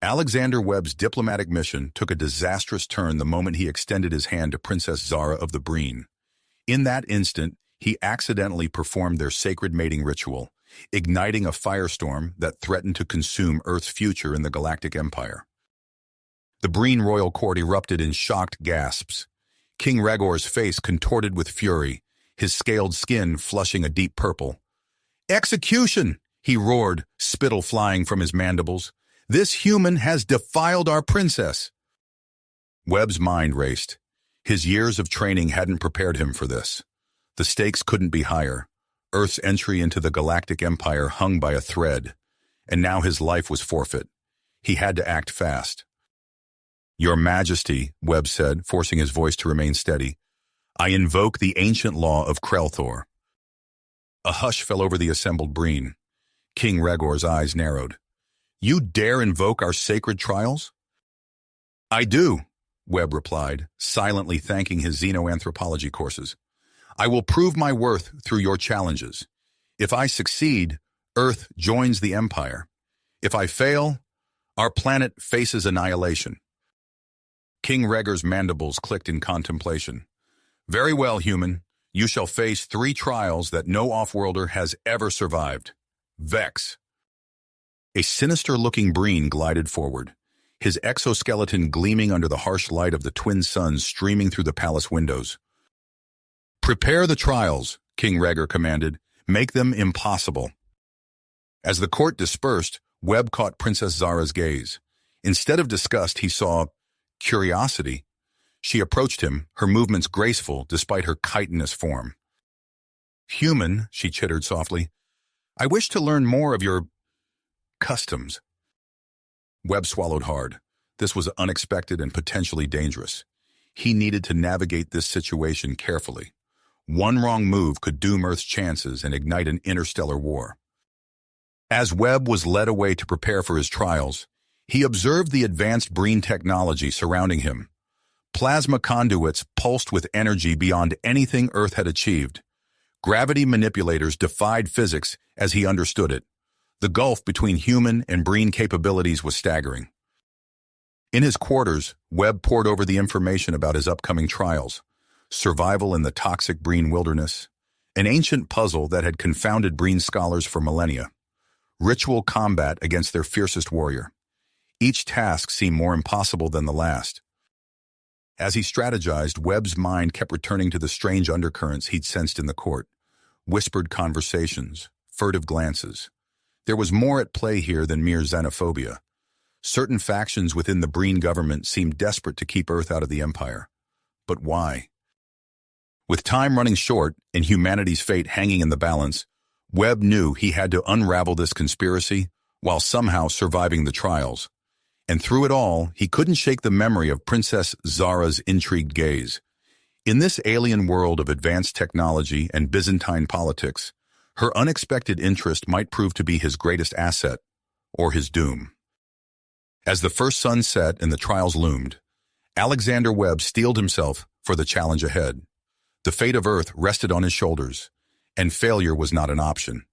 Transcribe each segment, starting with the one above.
Alexander Webb's diplomatic mission took a disastrous turn the moment he extended his hand to Princess Zara of the Breen. In that instant, he accidentally performed their sacred mating ritual, igniting a firestorm that threatened to consume Earth's future in the Galactic Empire. The Breen royal court erupted in shocked gasps. King Rhaegor's face contorted with fury, his scaled skin flushing a deep purple. "Execution!" he roared, spittle flying from his mandibles. "This human has defiled our princess!" Webb's mind raced. His years of training hadn't prepared him for this. The stakes couldn't be higher. Earth's entry into the Galactic Empire hung by a thread, and now his life was forfeit. He had to act fast. "Your Majesty," Webb said, forcing his voice to remain steady, "I invoke the ancient law of Krelthor." A hush fell over the assembled Breen. King Rhaegor's eyes narrowed. "You dare invoke our sacred trials?" "I do," Webb replied, silently thanking his xenoanthropology courses. "I will prove my worth through your challenges. If I succeed, Earth joins the Empire. If I fail, our planet faces annihilation." King Rhaegor's mandibles clicked in contemplation. "Very well, human. You shall face 3 trials that no off-worlder has ever survived. Vex." A sinister-looking Breen glided forward, his exoskeleton gleaming under the harsh light of the twin suns streaming through the palace windows. "Prepare the trials," King Rhaegor commanded. "Make them impossible." As the court dispersed, Webb caught Princess Zara's gaze. Instead of disgust, he saw curiosity. She approached him, her movements graceful despite her chitinous form. "Human," she chittered softly, "I wish to learn more of your customs." Webb swallowed hard. This was unexpected and potentially dangerous. He needed to navigate this situation carefully. One wrong move could doom Earth's chances and ignite an interstellar war. As Webb was led away to prepare for his trials, he observed the advanced Breen technology surrounding him. Plasma conduits pulsed with energy beyond anything Earth had achieved. Gravity manipulators defied physics as he understood it. The gulf between human and Breen capabilities was staggering. In his quarters, Webb pored over the information about his upcoming trials. Survival in the toxic Breen wilderness, an ancient puzzle that had confounded Breen scholars for millennia. Ritual combat against their fiercest warrior. Each task seemed more impossible than the last. As he strategized, Webb's mind kept returning to the strange undercurrents he'd sensed in the court. Whispered conversations, furtive glances. There was more at play here than mere xenophobia. Certain factions within the Breen government seemed desperate to keep Earth out of the Empire. But why? With time running short and humanity's fate hanging in the balance, Webb knew he had to unravel this conspiracy while somehow surviving the trials. And through it all, he couldn't shake the memory of Princess Zara's intrigued gaze. In this alien world of advanced technology and Byzantine politics, her unexpected interest might prove to be his greatest asset, or his doom. As the first sun set and the trials loomed, Alexander Webb steeled himself for the challenge ahead. The fate of Earth rested on his shoulders, and failure was not an option.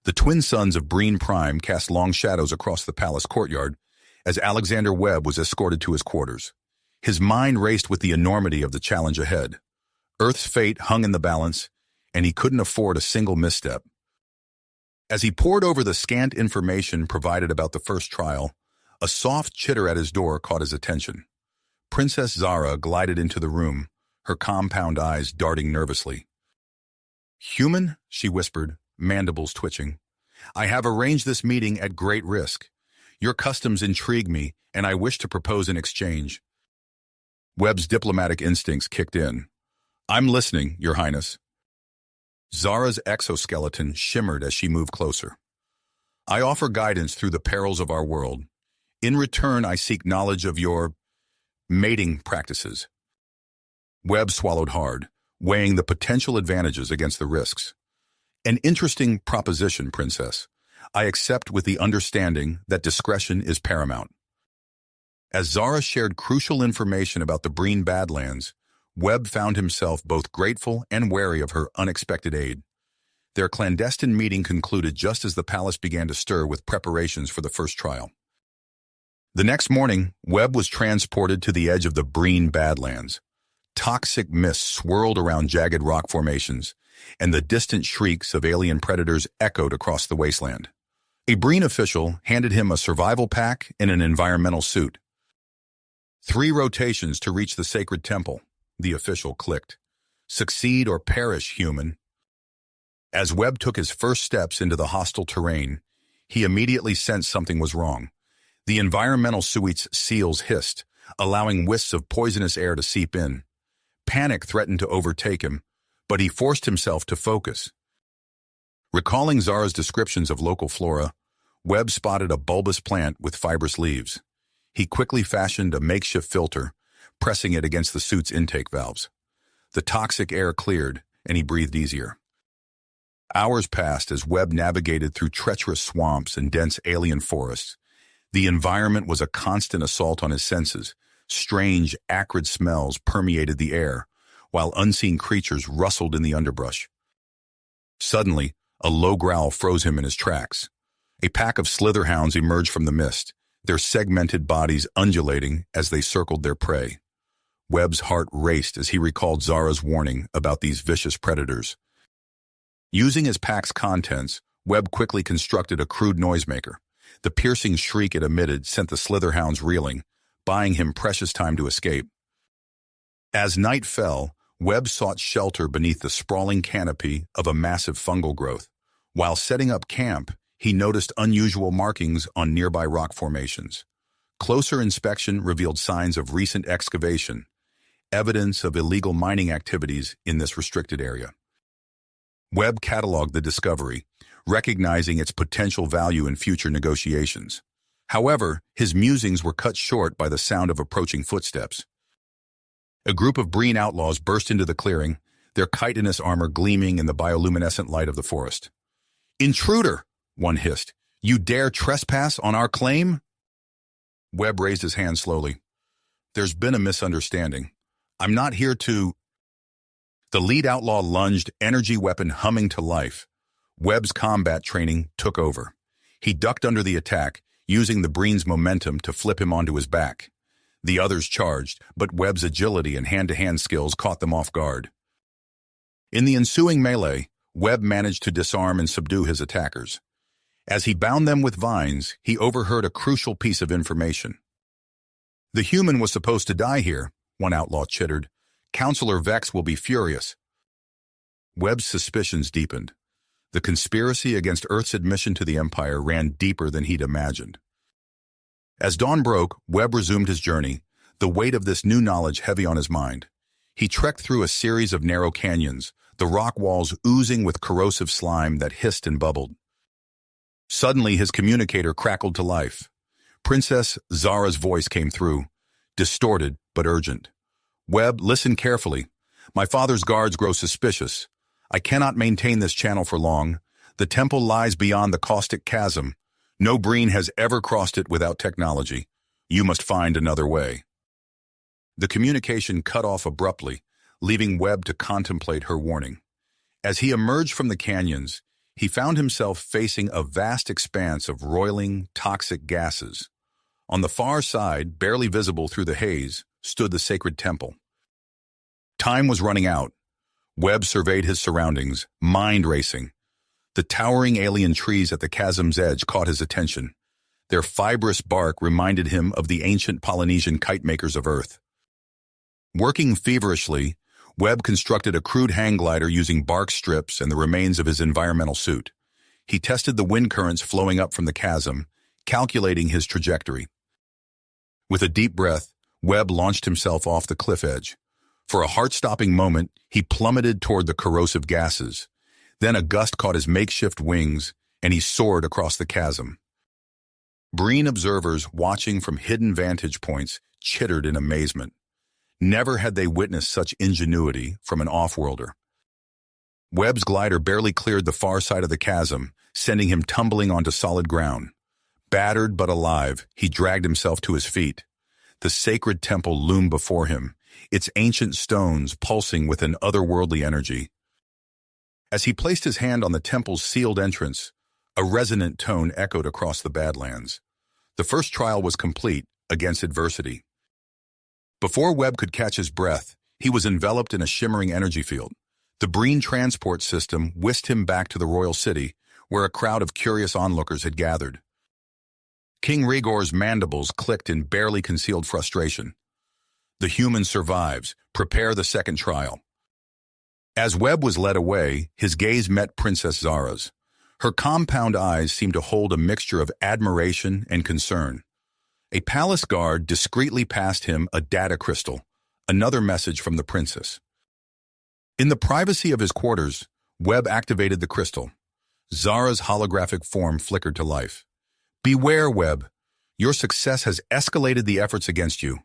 The twin suns of Breen Prime cast long shadows across the palace courtyard as Alexander Webb was escorted to his quarters. His mind raced with the enormity of the challenge ahead. Earth's fate hung in the balance, and he couldn't afford a single misstep. As he pored over the scant information provided about the first trial, a soft chitter at his door caught his attention. Princess Zara glided into the room, her compound eyes darting nervously. "Human," she whispered, mandibles twitching. "I have arranged this meeting at great risk. Your customs intrigue me, and I wish to propose an exchange." Webb's diplomatic instincts kicked in. "I'm listening, Your Highness." Zara's exoskeleton shimmered as she moved closer. "I offer guidance through the perils of our world. In return, I seek knowledge of your mating practices." Webb swallowed hard, weighing the potential advantages against the risks. "An interesting proposition, Princess. I accept with the understanding that discretion is paramount." As Zara shared crucial information about the Breen Badlands, Webb found himself both grateful and wary of her unexpected aid. Their clandestine meeting concluded just as the palace began to stir with preparations for the first trial. The next morning, Webb was transported to the edge of the Breen Badlands. Toxic mist swirled around jagged rock formations, and the distant shrieks of alien predators echoed across the wasteland. A Breen official handed him a survival pack and an environmental suit. 3 rotations to reach the sacred temple, the official clicked. Succeed or perish, human. As Webb took his first steps into the hostile terrain, he immediately sensed something was wrong. The environmental suite's seals hissed, allowing wisps of poisonous air to seep in. Panic threatened to overtake him, but he forced himself to focus. Recalling Zara's descriptions of local flora, Webb spotted a bulbous plant with fibrous leaves. He quickly fashioned a makeshift filter, pressing it against the suit's intake valves. The toxic air cleared, and he breathed easier. Hours passed as Webb navigated through treacherous swamps and dense alien forests. The environment was a constant assault on his senses. Strange, acrid smells permeated the air, while unseen creatures rustled in the underbrush. Suddenly, a low growl froze him in his tracks. A pack of slitherhounds emerged from the mist, their segmented bodies undulating as they circled their prey. Webb's heart raced as he recalled Zara's warning about these vicious predators. Using his pack's contents, Webb quickly constructed a crude noisemaker. The piercing shriek it emitted sent the slitherhounds reeling, buying him precious time to escape. As night fell, Webb sought shelter beneath the sprawling canopy of a massive fungal growth. While setting up camp, he noticed unusual markings on nearby rock formations. Closer inspection revealed signs of recent excavation, evidence of illegal mining activities in this restricted area. Webb cataloged the discovery, recognizing its potential value in future negotiations. However, his musings were cut short by the sound of approaching footsteps. A group of Breen outlaws burst into the clearing, their chitinous armor gleaming in the bioluminescent light of the forest. "Intruder!" one hissed. "You dare trespass on our claim?" Webb raised his hand slowly. "There's been a misunderstanding. I'm not here to—" The lead outlaw lunged, energy weapon humming to life. Webb's combat training took over. He ducked under the attack, using the Breen's momentum to flip him onto his back. The others charged, but Webb's agility and hand-to-hand skills caught them off guard. In the ensuing melee, Webb managed to disarm and subdue his attackers. As he bound them with vines, he overheard a crucial piece of information. "The human was supposed to die here," one outlaw chittered. "Counselor Vex will be furious." Webb's suspicions deepened. The conspiracy against Earth's admission to the Empire ran deeper than he'd imagined. As dawn broke, Webb resumed his journey, the weight of this new knowledge heavy on his mind. He trekked through a series of narrow canyons, the rock walls oozing with corrosive slime that hissed and bubbled. Suddenly, his communicator crackled to life. Princess Zara's voice came through, distorted but urgent. "Webb, listen carefully. My father's guards grow suspicious. I cannot maintain this channel for long. The temple lies beyond the caustic chasm. No Breen has ever crossed it without technology. You must find another way." The communication cut off abruptly, leaving Webb to contemplate her warning. As he emerged from the canyons, he found himself facing a vast expanse of roiling, toxic gases. On the far side, barely visible through the haze, stood the sacred temple. Time was running out. Webb surveyed his surroundings, mind racing. The towering alien trees at the chasm's edge caught his attention. Their fibrous bark reminded him of the ancient Polynesian kite-makers of Earth. Working feverishly, Webb constructed a crude hang glider using bark strips and the remains of his environmental suit. He tested the wind currents flowing up from the chasm, calculating his trajectory. With a deep breath, Webb launched himself off the cliff edge. For a heart-stopping moment, he plummeted toward the corrosive gases. Then a gust caught his makeshift wings, and he soared across the chasm. Breen observers watching from hidden vantage points chittered in amazement. Never had they witnessed such ingenuity from an off-worlder. Webb's glider barely cleared the far side of the chasm, sending him tumbling onto solid ground. Battered but alive, he dragged himself to his feet. The sacred temple loomed before him, its ancient stones pulsing with an otherworldly energy. As he placed his hand on the temple's sealed entrance, a resonant tone echoed across the badlands. The first trial was complete, against adversity. Before Webb could catch his breath, he was enveloped in a shimmering energy field. The Breen transport system whisked him back to the royal city, where a crowd of curious onlookers had gathered. King Rhaegor's mandibles clicked in barely concealed frustration. The human survives. Prepare the second trial. As Webb was led away, his gaze met Princess Zara's. Her compound eyes seemed to hold a mixture of admiration and concern. A palace guard discreetly passed him a data crystal, another message from the princess. In the privacy of his quarters, Webb activated the crystal. Zara's holographic form flickered to life. Beware, Webb. Your success has escalated the efforts against you.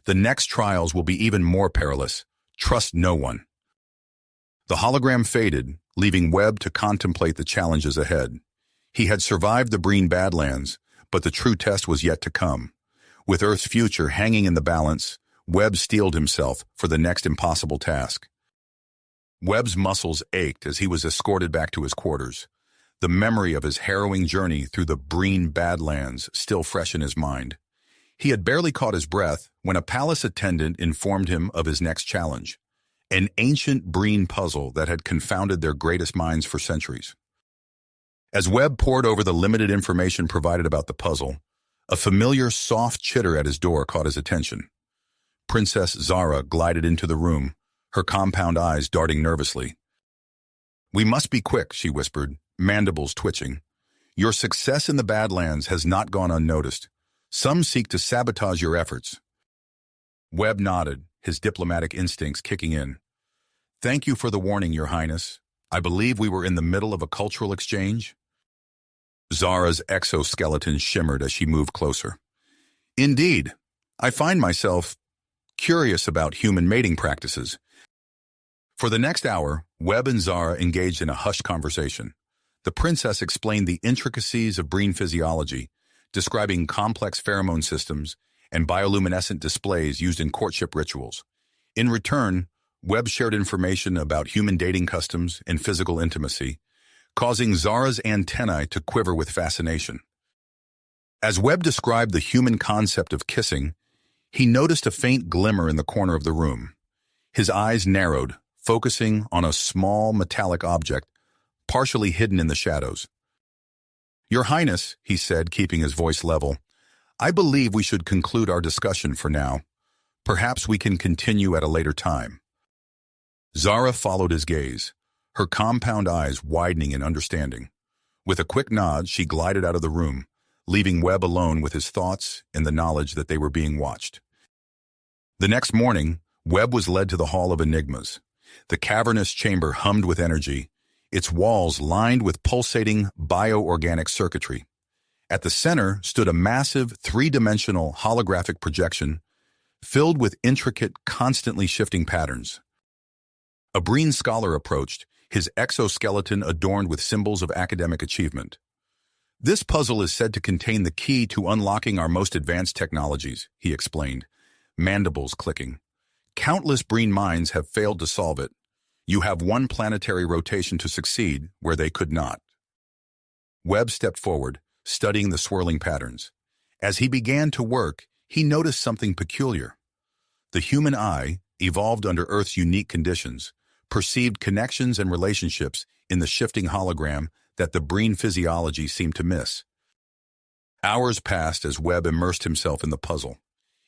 The next trials will be even more perilous. Trust no one. The hologram faded, leaving Webb to contemplate the challenges ahead. He had survived the Breen Badlands, but the true test was yet to come. With Earth's future hanging in the balance, Webb steeled himself for the next impossible task. Webb's muscles ached as he was escorted back to his quarters. The memory of his harrowing journey through the Breen Badlands still fresh in his mind. He had barely caught his breath when a palace attendant informed him of his next challenge, an ancient Breen puzzle that had confounded their greatest minds for centuries. As Webb pored over the limited information provided about the puzzle, a familiar soft chitter at his door caught his attention. Princess Zara glided into the room, her compound eyes darting nervously. "We must be quick," she whispered, mandibles twitching. "Your success in the Badlands has not gone unnoticed. Some seek to sabotage your efforts." Webb nodded, his diplomatic instincts kicking in. "Thank you for the warning, Your Highness. I believe we were in the middle of a cultural exchange." Zara's exoskeleton shimmered as she moved closer. "Indeed, I find myself curious about human mating practices." For the next hour, Webb and Zara engaged in a hushed conversation. The princess explained the intricacies of Breen physiology, describing complex pheromone systems and bioluminescent displays used in courtship rituals. In return, Webb shared information about human dating customs and physical intimacy, causing Zara's antennae to quiver with fascination. As Webb described the human concept of kissing, he noticed a faint glimmer in the corner of the room. His eyes narrowed, focusing on a small metallic object, partially hidden in the shadows. "Your Highness," he said, keeping his voice level, "I believe we should conclude our discussion for now. Perhaps we can continue at a later time." Zara followed his gaze, her compound eyes widening in understanding. With a quick nod, she glided out of the room, leaving Webb alone with his thoughts and the knowledge that they were being watched. The next morning, Webb was led to the Hall of Enigmas. The cavernous chamber hummed with energy, its walls lined with pulsating bioorganic circuitry. At the center stood a massive, three-dimensional holographic projection filled with intricate, constantly shifting patterns. A Breen scholar approached, his exoskeleton adorned with symbols of academic achievement. "This puzzle is said to contain the key to unlocking our most advanced technologies," he explained, mandibles clicking. "Countless Breen minds have failed to solve it. You have one planetary rotation to succeed where they could not." Webb stepped forward, studying the swirling patterns. As he began to work, he noticed something peculiar. The human eye, evolved under Earth's unique conditions, perceived connections and relationships in the shifting hologram that the Breen physiology seemed to miss. Hours passed as Webb immersed himself in the puzzle.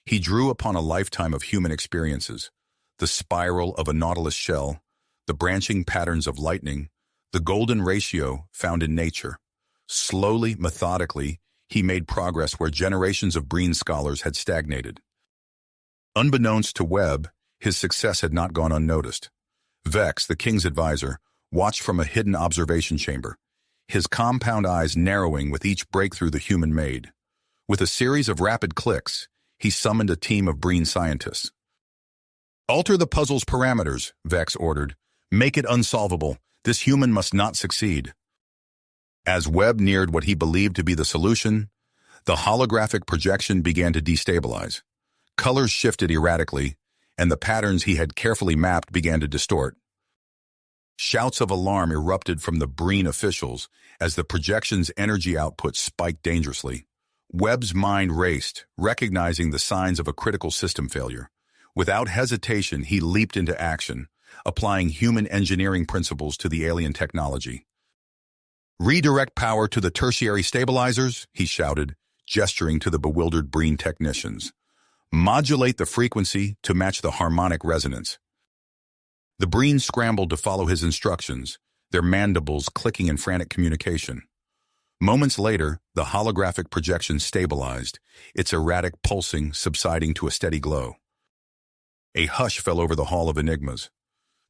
He drew upon a lifetime of human experiences, the spiral of a nautilus shell, the branching patterns of lightning, the golden ratio found in nature. Slowly, methodically, he made progress where generations of Breen scholars had stagnated. Unbeknownst to Webb, his success had not gone unnoticed. Vex, the king's advisor, watched from a hidden observation chamber, his compound eyes narrowing with each breakthrough the human made. With a series of rapid clicks, he summoned a team of Breen scientists. "Alter the puzzle's parameters," Vex ordered. "Make it unsolvable. This human must not succeed." As Webb neared what he believed to be the solution, the holographic projection began to destabilize. Colors shifted erratically, and the patterns he had carefully mapped began to distort. Shouts of alarm erupted from the Breen officials as the projection's energy output spiked dangerously. Webb's mind raced, recognizing the signs of a critical system failure. Without hesitation, he leaped into action, applying human engineering principles to the alien technology. "Redirect power to the tertiary stabilizers," he shouted, gesturing to the bewildered Breen technicians. "Modulate the frequency to match the harmonic resonance." The Breen scrambled to follow his instructions, their mandibles clicking in frantic communication. Moments later, the holographic projection stabilized, its erratic pulsing subsiding to a steady glow. A hush fell over the Hall of Enigmas.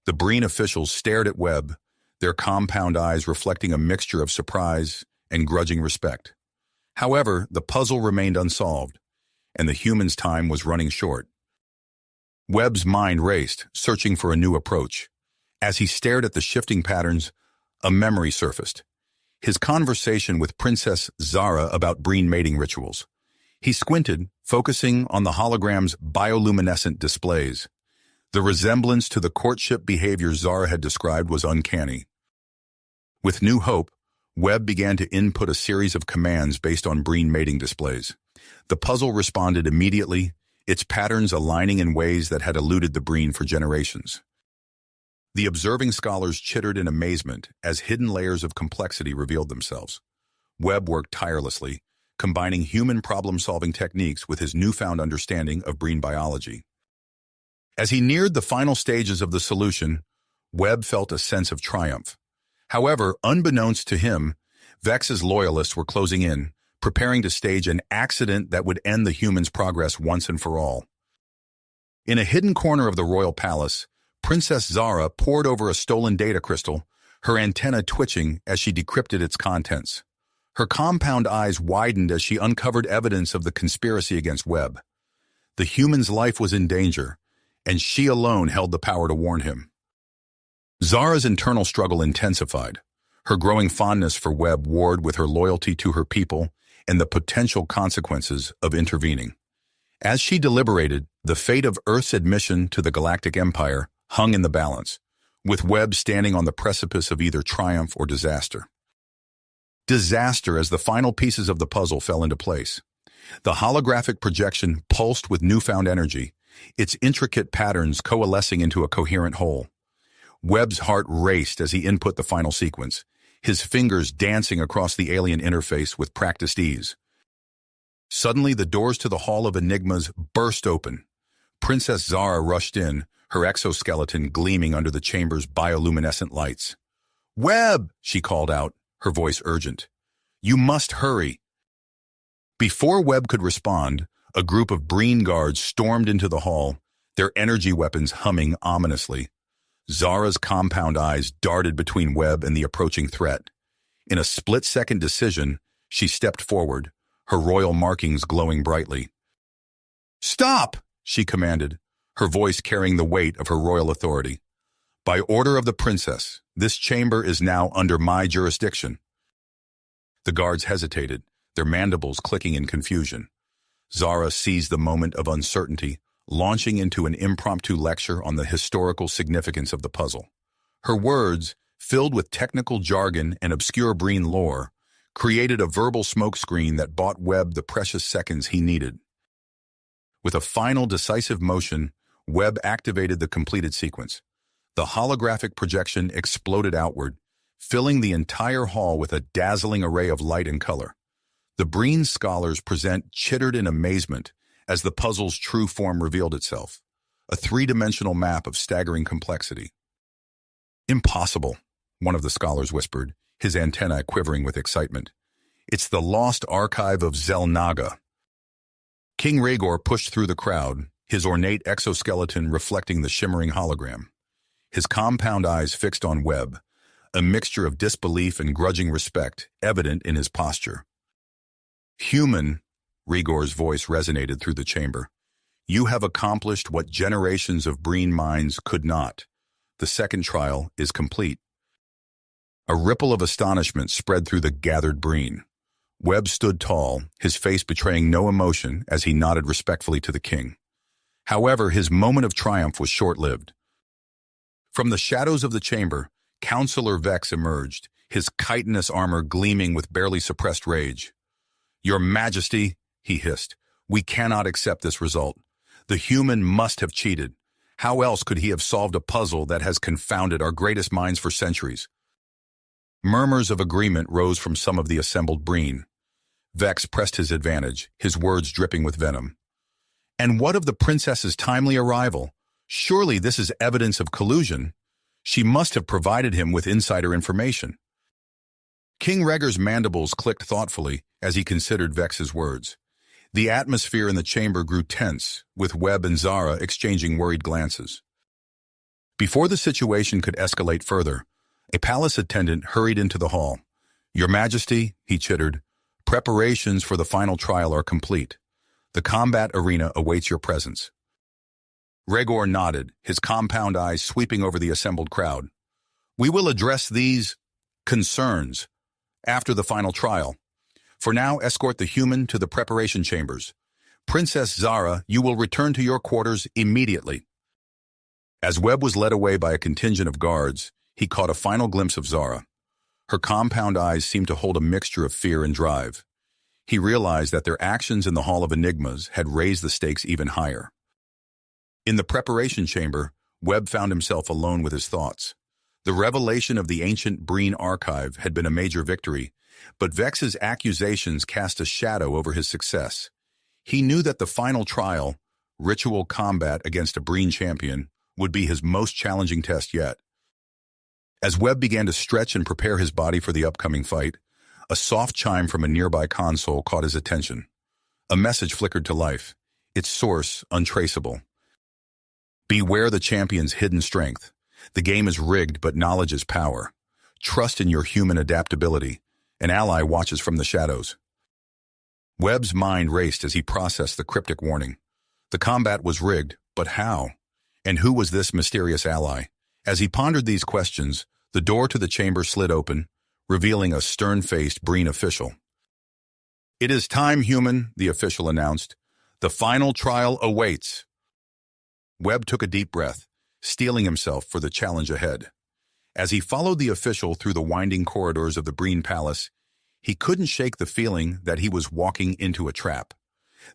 The Breen officials stared at Webb, their compound eyes reflecting a mixture of surprise and grudging respect. However, the puzzle remained unsolved, and the human's time was running short. Webb's mind raced, searching for a new approach. As he stared at the shifting patterns, a memory surfaced. His conversation with Princess Zara about Breen mating rituals. He squinted, focusing on the hologram's bioluminescent displays. The resemblance to the courtship behavior Zara had described was uncanny. With new hope, Webb began to input a series of commands based on Breen mating displays. The puzzle responded immediately, its patterns aligning in ways that had eluded the Breen for generations. The observing scholars chittered in amazement as hidden layers of complexity revealed themselves. Webb worked tirelessly, combining human problem-solving techniques with his newfound understanding of Breen biology. As he neared the final stages of the solution, Webb felt a sense of triumph. However, unbeknownst to him, Vex's loyalists were closing in, preparing to stage an accident that would end the humans' progress once and for all. In a hidden corner of the royal palace, Princess Zara pored over a stolen data crystal, her antenna twitching as she decrypted its contents. Her compound eyes widened as she uncovered evidence of the conspiracy against Webb. The human's life was in danger, and she alone held the power to warn him. Zara's internal struggle intensified, her growing fondness for Webb warred with her loyalty to her people and the potential consequences of intervening. As she deliberated, the fate of Earth's admission to the Galactic Empire hung in the balance, with Webb standing on the precipice of either triumph or disaster. Disaster as the final pieces of the puzzle fell into place. The holographic projection pulsed with newfound energy, its intricate patterns coalescing into a coherent whole. Webb's heart raced as he input the final sequence, his fingers dancing across the alien interface with practiced ease. Suddenly, the doors to the Hall of Enigmas burst open. Princess Zara rushed in, her exoskeleton gleaming under the chamber's bioluminescent lights. "Webb!" she called out, her voice urgent. "You must hurry." Before Webb could respond, a group of Breen guards stormed into the hall, their energy weapons humming ominously. Zara's compound eyes darted between Webb and the approaching threat. In a split-second decision, she stepped forward, her royal markings glowing brightly. "Stop!" she commanded, her voice carrying the weight of her royal authority. "By order of the princess, this chamber is now under my jurisdiction." The guards hesitated, their mandibles clicking in confusion. Zara seized the moment of uncertainty, launching into an impromptu lecture on the historical significance of the puzzle. Her words, filled with technical jargon and obscure Breen lore, created a verbal smokescreen that bought Webb the precious seconds he needed. With a final decisive motion, Webb activated the completed sequence. The holographic projection exploded outward, filling the entire hall with a dazzling array of light and color. The Breen scholars present chittered in amazement as the puzzle's true form revealed itself, a three-dimensional map of staggering complexity. "Impossible," one of the scholars whispered, his antennae quivering with excitement. "It's the lost archive of Zelnaga." King Rhaegor pushed through the crowd, his ornate exoskeleton reflecting the shimmering hologram. His compound eyes fixed on Webb, a mixture of disbelief and grudging respect evident in his posture. "Human," Rhaegor's voice resonated through the chamber, "you have accomplished what generations of Breen minds could not. The second trial is complete." A ripple of astonishment spread through the gathered Breen. Webb stood tall, his face betraying no emotion as he nodded respectfully to the king. However, his moment of triumph was short-lived. From the shadows of the chamber, Counselor Vex emerged, his chitinous armor gleaming with barely suppressed rage. "Your Majesty," he hissed, "we cannot accept this result. The human must have cheated. How else could he have solved a puzzle that has confounded our greatest minds for centuries?" Murmurs of agreement rose from some of the assembled breen. Vex pressed his advantage, his words dripping with venom. "And what of the princess's timely arrival? Surely this is evidence of collusion. She must have provided him with insider information." King Rhaegar's mandibles clicked thoughtfully as he considered Vex's words. The atmosphere in the chamber grew tense, with Webb and Zara exchanging worried glances. Before the situation could escalate further, a palace attendant hurried into the hall. "Your Majesty," he chittered, "preparations for the final trial are complete. The combat arena awaits your presence." Rhaegar nodded, his compound eyes sweeping over the assembled crowd. "We will address these concerns after the final trial. For now, escort the human to the preparation chambers. Princess Zara, you will return to your quarters immediately." As Webb was led away by a contingent of guards, he caught a final glimpse of Zara. Her compound eyes seemed to hold a mixture of fear and drive. He realized that their actions in the Hall of Enigmas had raised the stakes even higher. In the preparation chamber, Webb found himself alone with his thoughts. The revelation of the ancient Breen archive had been a major victory, but Vex's accusations cast a shadow over his success. He knew that the final trial, ritual combat against a Breen champion, would be his most challenging test yet. As Webb began to stretch and prepare his body for the upcoming fight, a soft chime from a nearby console caught his attention. A message flickered to life, its source untraceable. "Beware the champion's hidden strength. The game is rigged, but knowledge is power. Trust in your human adaptability. An ally watches from the shadows." Webb's mind raced as he processed the cryptic warning. The combat was rigged, but how? And who was this mysterious ally? As he pondered these questions, the door to the chamber slid open, revealing a stern-faced Breen official. "It is time, human," the official announced. "The final trial awaits." Webb took a deep breath, steeling himself for the challenge ahead. As he followed the official through the winding corridors of the Breen Palace, he couldn't shake the feeling that he was walking into a trap.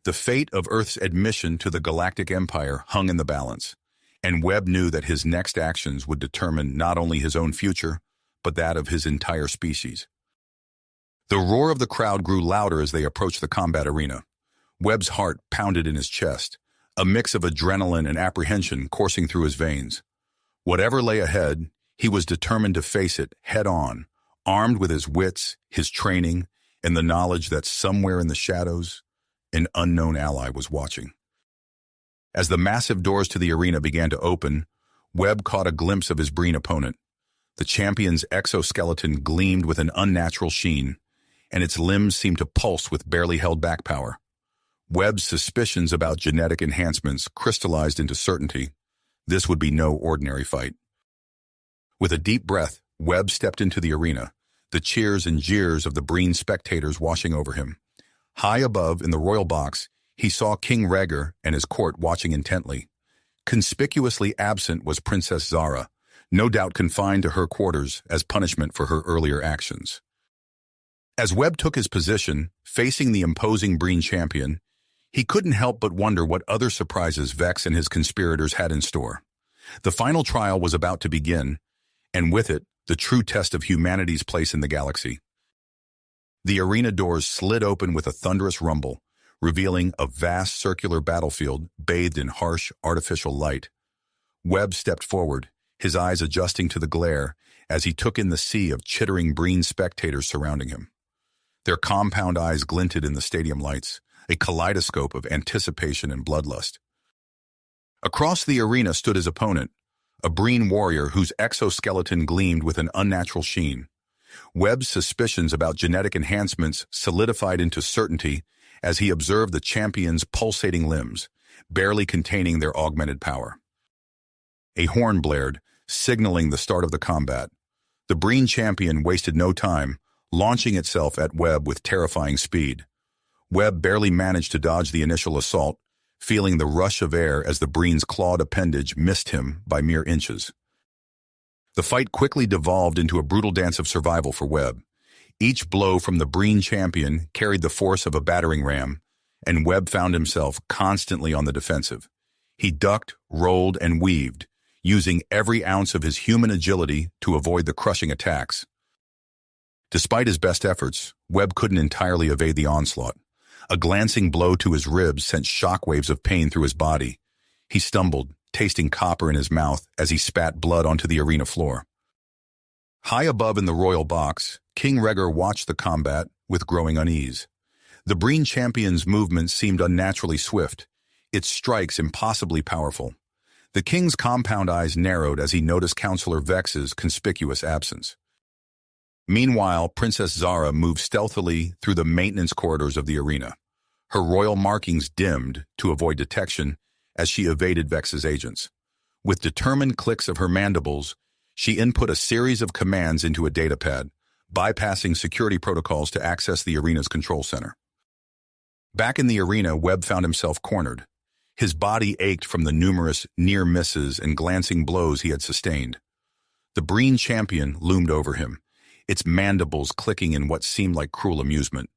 The fate of Earth's admission to the Galactic Empire hung in the balance, and Webb knew that his next actions would determine not only his own future, but that of his entire species. The roar of the crowd grew louder as they approached the combat arena. Webb's heart pounded in his chest, a mix of adrenaline and apprehension coursing through his veins. Whatever lay ahead, he was determined to face it head-on, armed with his wits, his training, and the knowledge that somewhere in the shadows, an unknown ally was watching. As the massive doors to the arena began to open, Webb caught a glimpse of his Breen opponent. The champion's exoskeleton gleamed with an unnatural sheen, and its limbs seemed to pulse with barely held back power. Webb's suspicions about genetic enhancements crystallized into certainty. This would be no ordinary fight. With a deep breath, Webb stepped into the arena, the cheers and jeers of the Breen spectators washing over him. High above, in the royal box, he saw King Rhaegar and his court watching intently. Conspicuously absent was Princess Zara, no doubt confined to her quarters as punishment for her earlier actions. As Webb took his position, facing the imposing Breen champion, he couldn't help but wonder what other surprises Vex and his conspirators had in store. The final trial was about to begin, and with it, the true test of humanity's place in the galaxy. The arena doors slid open with a thunderous rumble, revealing a vast circular battlefield bathed in harsh, artificial light. Webb stepped forward, his eyes adjusting to the glare as he took in the sea of chittering Breen spectators surrounding him. Their compound eyes glinted in the stadium lights, a kaleidoscope of anticipation and bloodlust. Across the arena stood his opponent, a Breen warrior whose exoskeleton gleamed with an unnatural sheen. Webb's suspicions about genetic enhancements solidified into certainty as he observed the champion's pulsating limbs, barely containing their augmented power. A horn blared, signaling the start of the combat. The Breen champion wasted no time, launching itself at Webb with terrifying speed. Webb barely managed to dodge the initial assault, feeling the rush of air as the Breen's clawed appendage missed him by mere inches. The fight quickly devolved into a brutal dance of survival for Webb. Each blow from the Breen champion carried the force of a battering ram, and Webb found himself constantly on the defensive. He ducked, rolled, and weaved, using every ounce of his human agility to avoid the crushing attacks. Despite his best efforts, Webb couldn't entirely evade the onslaught. A glancing blow to his ribs sent shockwaves of pain through his body. He stumbled, tasting copper in his mouth as he spat blood onto the arena floor. High above in the royal box, King Rhaegar watched the combat with growing unease. The Breen champion's movements seemed unnaturally swift, its strikes impossibly powerful. The king's compound eyes narrowed as he noticed Counselor Vex's conspicuous absence. Meanwhile, Princess Zara moved stealthily through the maintenance corridors of the arena. Her royal markings dimmed to avoid detection as she evaded Vex's agents. With determined clicks of her mandibles, she input a series of commands into a datapad, bypassing security protocols to access the arena's control center. Back in the arena, Webb found himself cornered. His body ached from the numerous near misses and glancing blows he had sustained. The Breen champion loomed over him, its mandibles clicking in what seemed like cruel amusement.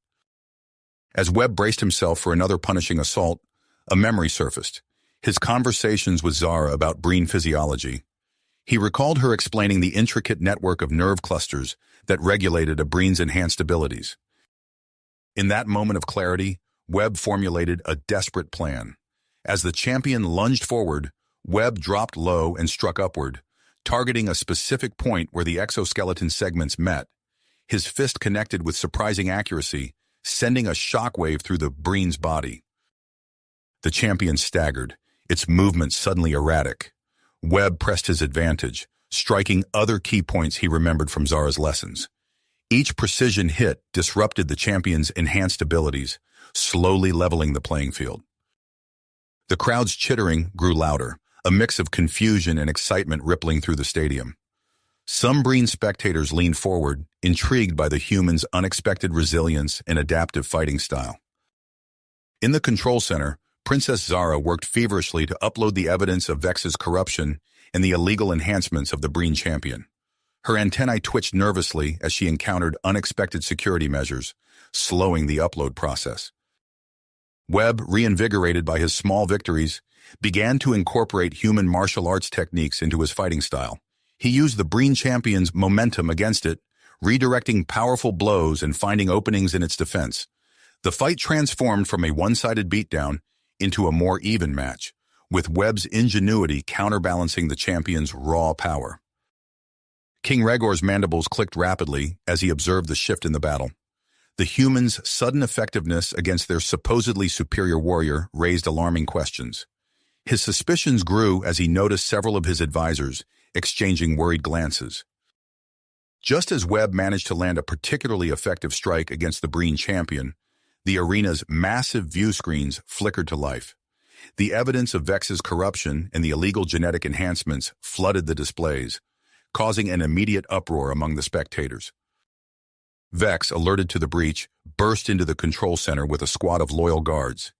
As Webb braced himself for another punishing assault, a memory surfaced, his conversations with Zara about Breen physiology. He recalled her explaining the intricate network of nerve clusters that regulated a Breen's enhanced abilities. In that moment of clarity, Webb formulated a desperate plan. As the champion lunged forward, Webb dropped low and struck upward, targeting a specific point where the exoskeleton segments met. His fist connected with surprising accuracy, sending a shockwave through the Breen's body. The champion staggered, its movement suddenly erratic. Webb pressed his advantage, striking other key points he remembered from Zara's lessons. Each precision hit disrupted the champion's enhanced abilities, slowly leveling the playing field. The crowd's chittering grew louder, a mix of confusion and excitement rippling through the stadium. Some Breen spectators leaned forward, intrigued by the human's unexpected resilience and adaptive fighting style. In the control center, Princess Zara worked feverishly to upload the evidence of Vex's corruption and the illegal enhancements of the Breen champion. Her antennae twitched nervously as she encountered unexpected security measures, slowing the upload process. Webb, reinvigorated by his small victories, began to incorporate human martial arts techniques into his fighting style. He used the Breen champion's momentum against it, redirecting powerful blows and finding openings in its defense. The fight transformed from a one-sided beatdown into a more even match, with Webb's ingenuity counterbalancing the champion's raw power. King Rhaegar's mandibles clicked rapidly as he observed the shift in the battle. The human's sudden effectiveness against their supposedly superior warrior raised alarming questions. His suspicions grew as he noticed several of his advisors exchanging worried glances. Just as Webb managed to land a particularly effective strike against the Breen champion, the arena's massive view screens flickered to life. The evidence of Vex's corruption and the illegal genetic enhancements flooded the displays, causing an immediate uproar among the spectators. Vex, alerted to the breach, burst into the control center with a squad of loyal guards.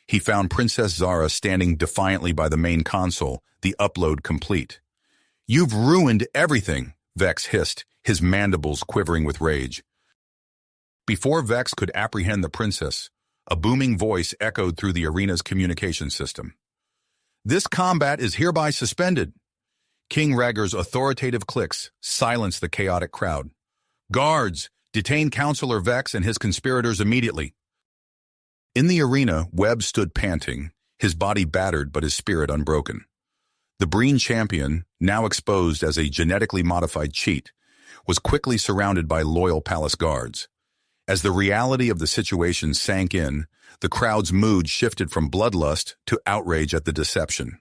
He found Princess Zara standing defiantly by the main console, the upload complete. "You've ruined everything," Vex hissed, his mandibles quivering with rage. Before Vex could apprehend the princess, a booming voice echoed through the arena's communication system. "This combat is hereby suspended." King Rhaegar's authoritative clicks silenced the chaotic crowd. "Guards, detain Counselor Vex and his conspirators immediately." In the arena, Webb stood panting, his body battered but his spirit unbroken. The Breen champion, now exposed as a genetically modified cheat, was quickly surrounded by loyal palace guards. As the reality of the situation sank in, the crowd's mood shifted from bloodlust to outrage at the deception.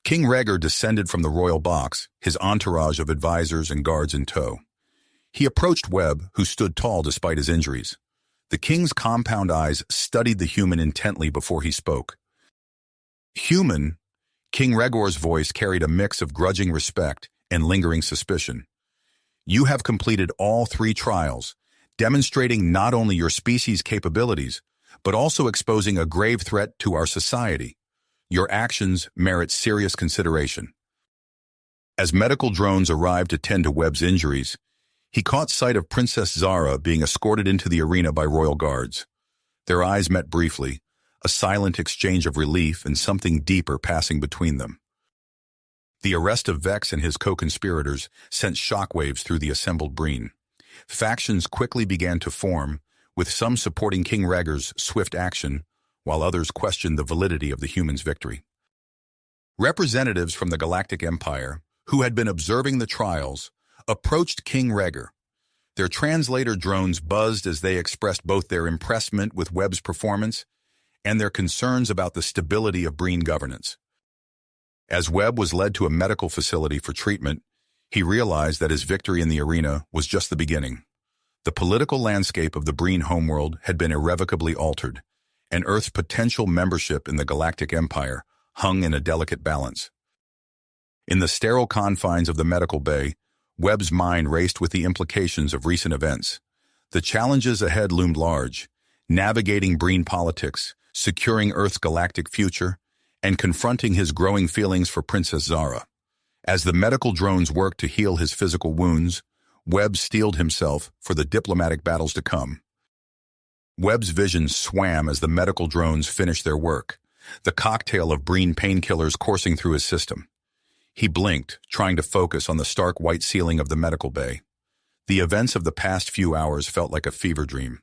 King Rhaegar descended from the royal box, his entourage of advisors and guards in tow. He approached Webb, who stood tall despite his injuries. The king's compound eyes studied the human intently before he spoke. "Human?" King Rhaegar's voice carried a mix of grudging respect and lingering suspicion. "You have completed all 3 trials, demonstrating not only your species' capabilities, but also exposing a grave threat to our society. Your actions merit serious consideration." As medical drones arrived to tend to Webb's injuries, He caught sight of Princess Zara being escorted into the arena by royal guards. Their eyes met briefly, a silent exchange of relief and something deeper passing between them. The arrest of Vex and his co-conspirators sent shockwaves through the assembled Breen. Factions quickly began to form, with some supporting King Rhaegar's swift action, while others questioned the validity of the humans' victory. Representatives from the Galactic Empire, who had been observing the trials, approached King Rhaegar. Their translator drones buzzed as they expressed both their impressment with Webb's performance and their concerns about the stability of Breen governance. As Webb was led to a medical facility for treatment, he realized that his victory in the arena was just the beginning. The political landscape of the Breen homeworld had been irrevocably altered, and Earth's potential membership in the Galactic Empire hung in a delicate balance. In the sterile confines of the medical bay, Webb's mind raced with the implications of recent events. The challenges ahead loomed large: navigating Breen politics, securing Earth's galactic future, and confronting his growing feelings for Princess Zara. As the medical drones worked to heal his physical wounds, Webb steeled himself for the diplomatic battles to come. Webb's vision swam as the medical drones finished their work, the cocktail of Breen painkillers coursing through his system. He blinked, trying to focus on the stark white ceiling of the medical bay. The events of the past few hours felt like a fever dream.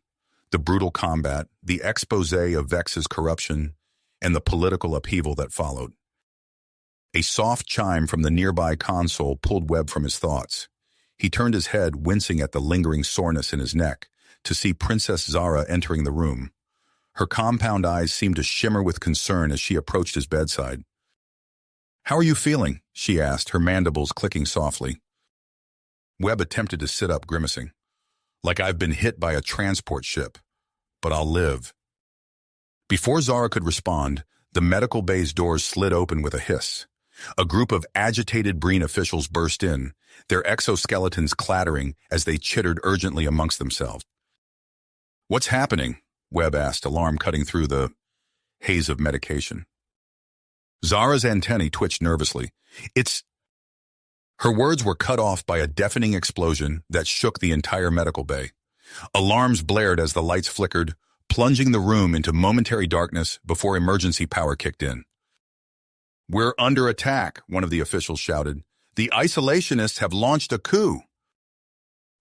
The brutal combat, the expose of Vex's corruption, and the political upheaval that followed. A soft chime from the nearby console pulled Webb from his thoughts. He turned his head, wincing at the lingering soreness in his neck, to see Princess Zara entering the room. Her compound eyes seemed to shimmer with concern as she approached his bedside. "How are you feeling?" she asked, her mandibles clicking softly. Webb attempted to sit up, grimacing. "Like I've been hit by a transport ship. But I'll live." Before Zara could respond, the medical bay's doors slid open with a hiss. A group of agitated Breen officials burst in, their exoskeletons clattering as they chittered urgently amongst themselves. "What's happening?" Webb asked, alarm cutting through the haze of medication. Zara's antennae twitched nervously. Her words were cut off by a deafening explosion that shook the entire medical bay. Alarms blared as the lights flickered, plunging the room into momentary darkness before emergency power kicked in. "We're under attack," one of the officials shouted. "The isolationists have launched a coup."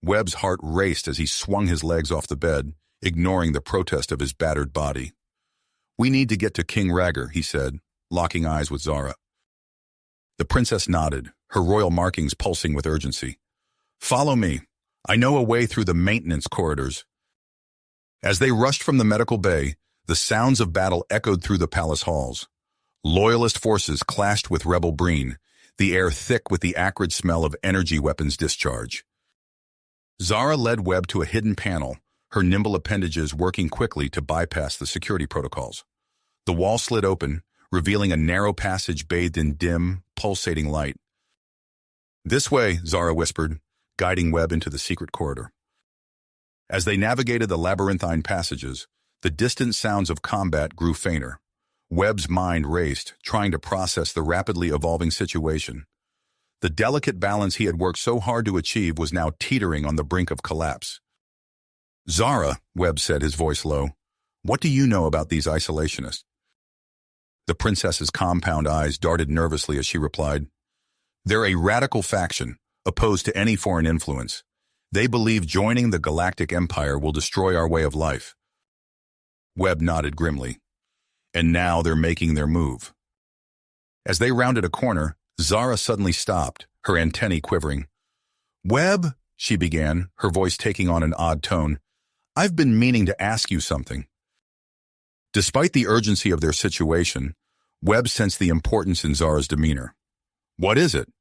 Webb's heart raced as he swung his legs off the bed, ignoring the protest of his battered body. "We need to get to King Rhaegar," he said, locking eyes with Zara. The princess nodded, her royal markings pulsing with urgency. "Follow me. I know a way through the maintenance corridors." As they rushed from the medical bay, the sounds of battle echoed through the palace halls. Loyalist forces clashed with rebel Breen, the air thick with the acrid smell of energy weapons discharge. Zara led Webb to a hidden panel, her nimble appendages working quickly to bypass the security protocols. The wall slid open, revealing a narrow passage bathed in dim, pulsating light. "This way," Zara whispered, guiding Webb into the secret corridor. As they navigated the labyrinthine passages, the distant sounds of combat grew fainter. Webb's mind raced, trying to process the rapidly evolving situation. The delicate balance he had worked so hard to achieve was now teetering on the brink of collapse. "Zara," Webb said, his voice low, "what do you know about these isolationists?" The princess's compound eyes darted nervously as she replied, "They're a radical faction, opposed to any foreign influence. They believe joining the Galactic Empire will destroy our way of life." Webb nodded grimly. "And now they're making their move." As they rounded a corner, Zara suddenly stopped, her antennae quivering. "Webb," she began, her voice taking on an odd tone, "I've been meaning to ask you something." Despite the urgency of their situation, Webb sensed the importance in Zara's demeanor. "What is it?"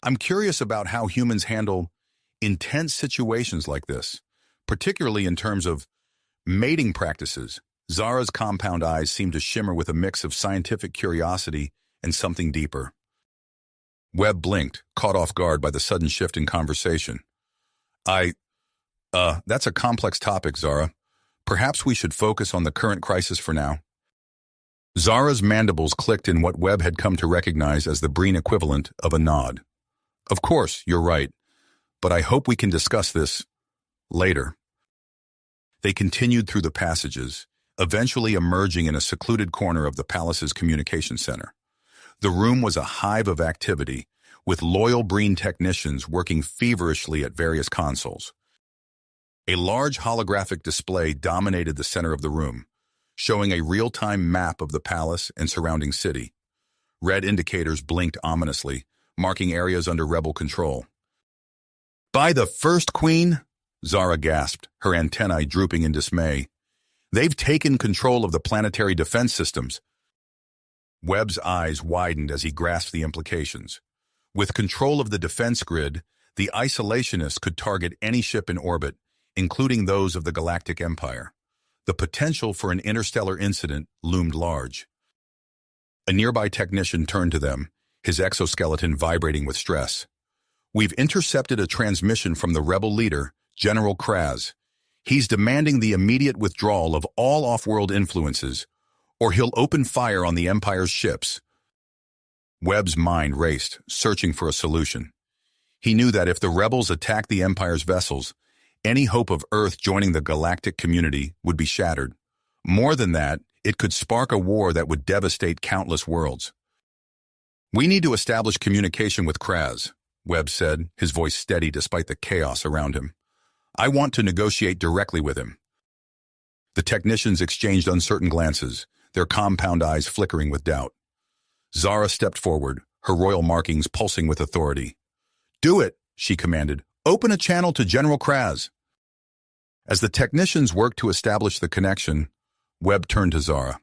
"I'm curious about how humans handle intense situations like this, particularly in terms of mating practices." Zara's compound eyes seemed to shimmer with a mix of scientific curiosity and something deeper. Webb blinked, caught off guard by the sudden shift in conversation. That's a complex topic, Zara. Perhaps we should focus on the current crisis for now." Zara's mandibles clicked in what Webb had come to recognize as the Breen equivalent of a nod. "Of course, you're right. but I hope we can discuss this later. They continued through the passages, eventually emerging in a secluded corner of the palace's communication center. The room was a hive of activity, with loyal Breen technicians working feverishly at various consoles. A large holographic display dominated the center of the room, showing a real-time map of the palace and surrounding city. Red indicators blinked ominously, marking areas under rebel control. "By the First Queen?" Zara gasped, her antennae drooping in dismay. "They've taken control of the planetary defense systems." Webb's eyes widened as he grasped the implications. With control of the defense grid, the isolationists could target any ship in orbit, including those of the Galactic Empire. The potential for an interstellar incident loomed large. A nearby technician turned to them, his exoskeleton vibrating with stress. "We've intercepted a transmission from the rebel leader, General Kraz. He's demanding the immediate withdrawal of all off-world influences, or he'll open fire on the Empire's ships." Webb's mind raced, searching for a solution. He knew that if the rebels attacked the Empire's vessels, any hope of Earth joining the galactic community would be shattered. More than that, it could spark a war that would devastate countless worlds. "We need to establish communication with Kraz," Webb said, his voice steady despite the chaos around him. "I want to negotiate directly with him." The technicians exchanged uncertain glances, their compound eyes flickering with doubt. Zara stepped forward, her royal markings pulsing with authority. "Do it," she commanded. "Open a channel to General Kraz." As the technicians worked to establish the connection, Webb turned to Zara.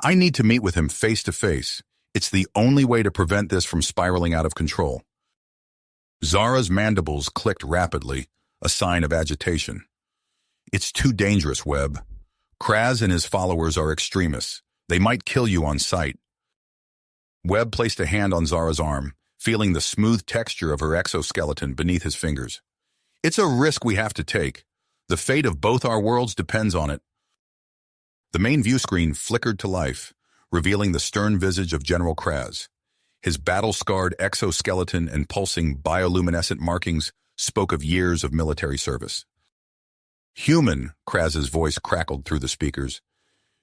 "I need to meet with him face to face. It's the only way to prevent this from spiraling out of control." Zara's mandibles clicked rapidly, a sign of agitation. "It's too dangerous, Webb. Kraz and his followers are extremists. They might kill you on sight." Webb placed a hand on Zara's arm, feeling the smooth texture of her exoskeleton beneath his fingers. "It's a risk we have to take. The fate of both our worlds depends on it." The main view screen flickered to life, revealing the stern visage of General Kraz. His battle-scarred exoskeleton and pulsing bioluminescent markings spoke of years of military service. "Human," Kraz's voice crackled through the speakers,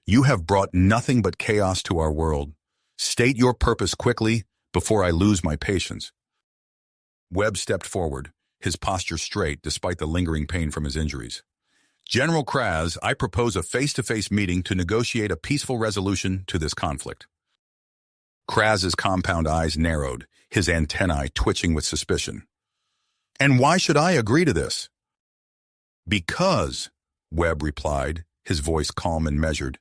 "you have brought nothing but chaos to our world. State your purpose quickly before I lose my patience." Webb stepped forward, his posture straight despite the lingering pain from his injuries. "General Kraz, I propose a face-to-face meeting to negotiate a peaceful resolution to this conflict." Kraz's compound eyes narrowed, his antennae twitching with suspicion. "And why should I agree to this?" "Because," Webb replied, his voice calm and measured,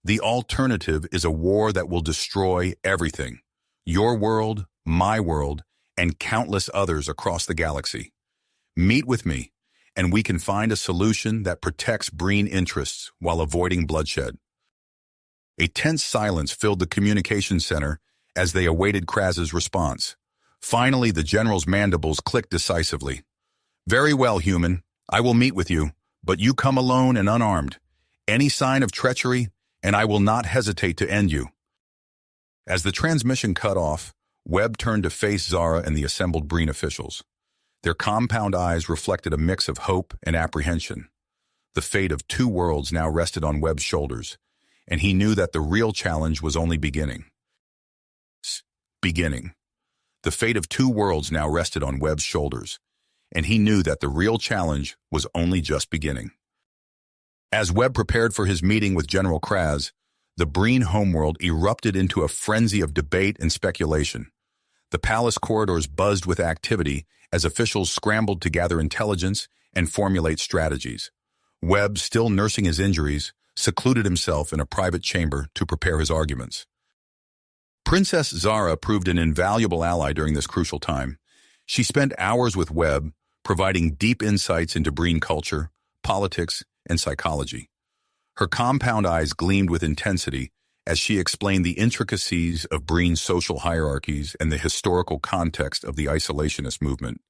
"the alternative is a war that will destroy everything. Your world, my world, and countless others across the galaxy. Meet with me, and we can find a solution that protects Breen interests while avoiding bloodshed." A tense silence filled the communication center as they awaited Kraz's response. Finally, the general's mandibles clicked decisively. "Very well, human. I will meet with you, but you come alone and unarmed. Any sign of treachery, and I will not hesitate to end you." As the transmission cut off, Webb turned to face Zara and the assembled Breen officials. Their compound eyes reflected a mix of hope and apprehension. The fate of two worlds now rested on Webb's shoulders, and he knew that the real challenge was only beginning. The fate of two worlds now rested on Webb's shoulders, and he knew that the real challenge was only just beginning. As Webb prepared for his meeting with General Kraz, the Breen homeworld erupted into a frenzy of debate and speculation. The palace corridors buzzed with activity as officials scrambled to gather intelligence and formulate strategies. Webb, still nursing his injuries, secluded himself in a private chamber to prepare his arguments. Princess Zara proved an invaluable ally during this crucial time. She spent hours with Webb, providing deep insights into Breen culture, politics, and psychology. Her compound eyes gleamed with intensity as she explained the intricacies of Breen's social hierarchies and the historical context of the isolationist movement.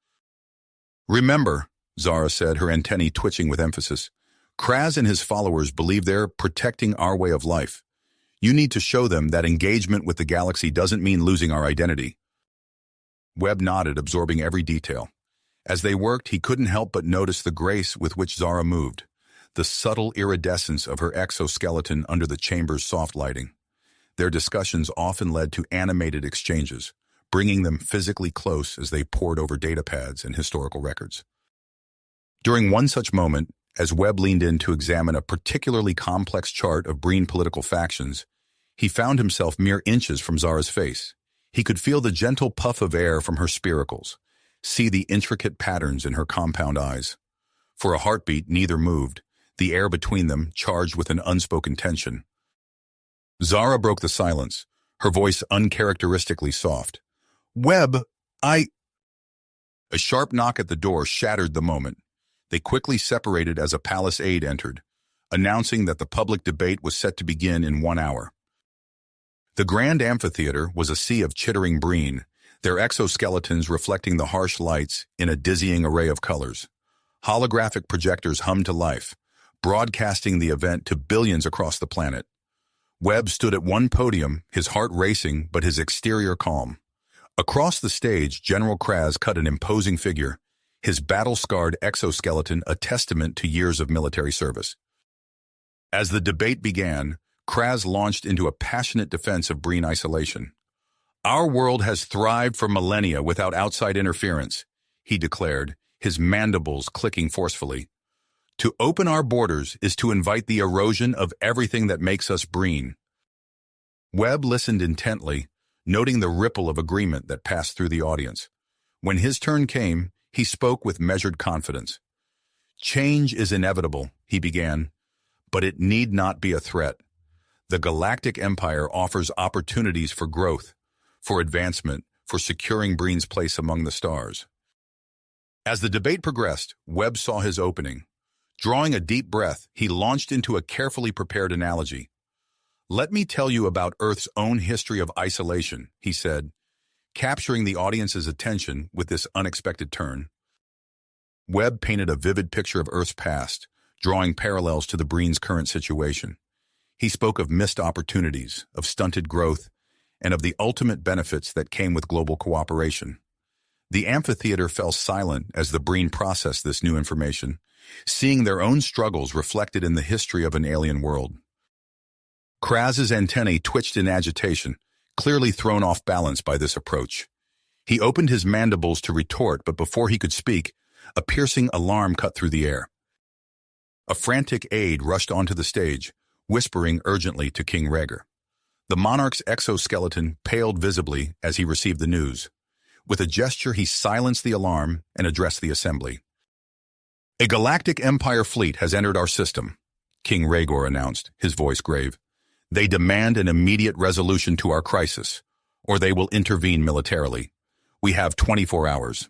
"Remember," Zara said, her antennae twitching with emphasis, "Kraz and his followers believe they're protecting our way of life. You need to show them that engagement with the galaxy doesn't mean losing our identity." Webb nodded, absorbing every detail. As they worked, he couldn't help but notice the grace with which Zara moved, the subtle iridescence of her exoskeleton under the chamber's soft lighting. Their discussions often led to animated exchanges, bringing them physically close as they pored over datapads and historical records. During one such moment, as Webb leaned in to examine a particularly complex chart of Breen political factions, he found himself mere inches from Zara's face. He could feel the gentle puff of air from her spiracles, see the intricate patterns in her compound eyes. For a heartbeat, neither moved, the air between them charged with an unspoken tension. Zara broke the silence, her voice uncharacteristically soft. "Webb, A sharp knock at the door shattered the moment. They quickly separated as a palace aide entered, announcing that the public debate was set to begin in 1 hour. The grand amphitheater was a sea of chittering Breen, their exoskeletons reflecting the harsh lights in a dizzying array of colors. Holographic projectors hummed to life, broadcasting the event to billions across the planet. Webb stood at one podium, his heart racing but his exterior calm. Across the stage, General Kraz cut an imposing figure, his battle-scarred exoskeleton a testament to years of military service. As the debate began, Kraz launched into a passionate defense of Breen isolation. "Our world has thrived for millennia without outside interference," he declared, his mandibles clicking forcefully. "To open our borders is to invite the erosion of everything that makes us Breen." Webb listened intently, noting the ripple of agreement that passed through the audience. When his turn came, he spoke with measured confidence. "Change is inevitable," he began, "but it need not be a threat. The Galactic Empire offers opportunities for growth, for advancement, for securing Breen's place among the stars." As the debate progressed, Webb saw his opening. Drawing a deep breath, he launched into a carefully prepared analogy. "Let me tell you about Earth's own history of isolation," he said, capturing the audience's attention with this unexpected turn. Webb painted a vivid picture of Earth's past, drawing parallels to the Breen's current situation. He spoke of missed opportunities, of stunted growth, and of the ultimate benefits that came with global cooperation. The amphitheater fell silent as the Breen processed this new information, seeing their own struggles reflected in the history of an alien world. Kraz's antennae twitched in agitation, clearly thrown off balance by this approach. He opened his mandibles to retort, but before he could speak, a piercing alarm cut through the air. A frantic aide rushed onto the stage, whispering urgently to King Rhaegar. The monarch's exoskeleton paled visibly as he received the news. With a gesture, he silenced the alarm and addressed the assembly. "A Galactic Empire fleet has entered our system," King Rhaegar announced, his voice grave. "They demand an immediate resolution to our crisis, or they will intervene militarily. We have 24 hours.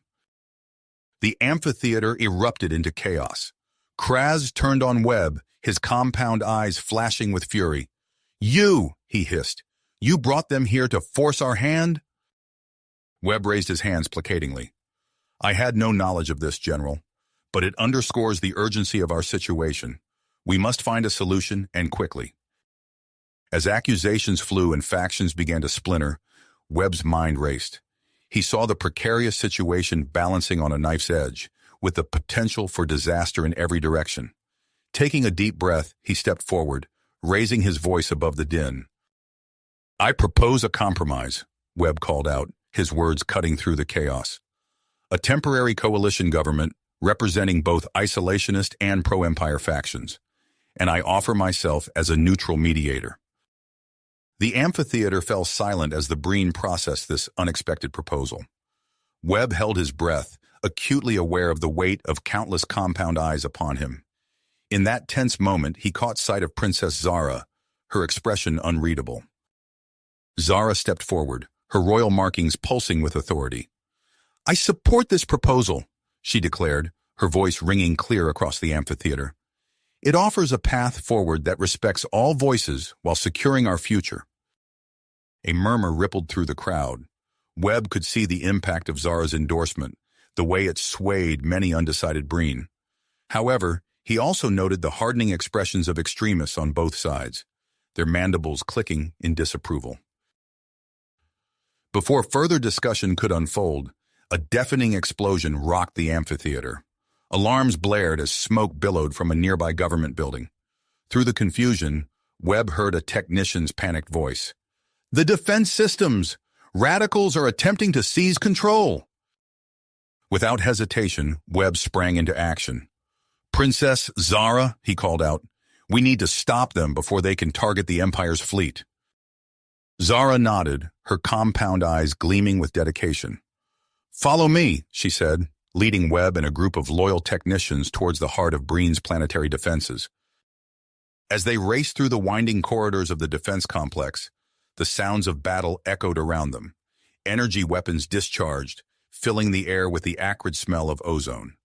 The amphitheater erupted into chaos. Kraz turned on Webb, his compound eyes flashing with fury. "You," he hissed, "you brought them here to force our hand?" Webb raised his hands placatingly. "I had no knowledge of this, General, but it underscores the urgency of our situation. We must find a solution, and quickly." As accusations flew and factions began to splinter, Webb's mind raced. He saw the precarious situation balancing on a knife's edge, with the potential for disaster in every direction. Taking a deep breath, he stepped forward, raising his voice above the din. "I propose a compromise," Webb called out, his words cutting through the chaos. "A temporary coalition government representing both isolationist and pro-empire factions, and I offer myself as a neutral mediator." The amphitheater fell silent as the Breen processed this unexpected proposal. Webb held his breath, acutely aware of the weight of countless compound eyes upon him. In that tense moment, he caught sight of Princess Zara, her expression unreadable. Zara stepped forward, her royal markings pulsing with authority. "I support this proposal," she declared, her voice ringing clear across the amphitheater. "It offers a path forward that respects all voices while securing our future." A murmur rippled through the crowd. Webb could see the impact of Zara's endorsement, the way it swayed many undecided Breen. However, he also noted the hardening expressions of extremists on both sides, their mandibles clicking in disapproval. Before further discussion could unfold, A deafening explosion rocked the amphitheater. Alarms blared as smoke billowed from a nearby government building. Through the confusion, Webb heard a technician's panicked voice. "The defense systems! Radicals are attempting to seize control!" Without hesitation, Webb sprang into action. "Princess Zara," he called out, "we need to stop them before they can target the Empire's fleet." Zara nodded, her compound eyes gleaming with dedication. "Follow me," she said, leading Webb and a group of loyal technicians towards the heart of Breen's planetary defenses. As they raced through the winding corridors of the defense complex, the sounds of battle echoed around them. Energy weapons discharged, filling the air with the acrid smell of ozone.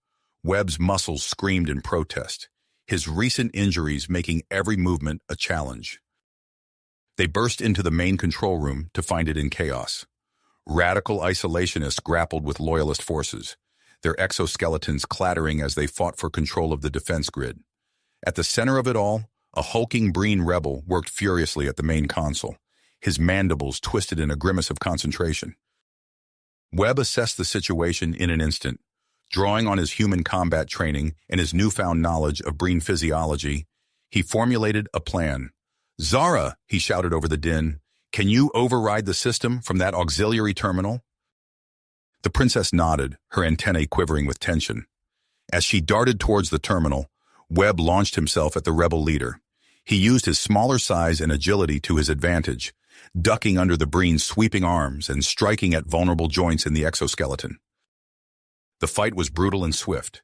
Webb's muscles screamed in protest, his recent injuries making every movement a challenge. They burst into the main control room to find it in chaos. Radical isolationists grappled with loyalist forces, their exoskeletons clattering as they fought for control of the defense grid. At the center of it all, a hulking Breen rebel worked furiously at the main console, his mandibles twisted in a grimace of concentration. Webb assessed the situation in an instant. Drawing on his human combat training and his newfound knowledge of Breen physiology, he formulated a plan. "Zara," he shouted over the din, "can you override the system from that auxiliary terminal?" The princess nodded, her antennae quivering with tension. As she darted towards the terminal, Webb launched himself at the rebel leader. He used his smaller size and agility to his advantage, ducking under the Breen's sweeping arms and striking at vulnerable joints in the exoskeleton. The fight was brutal and swift.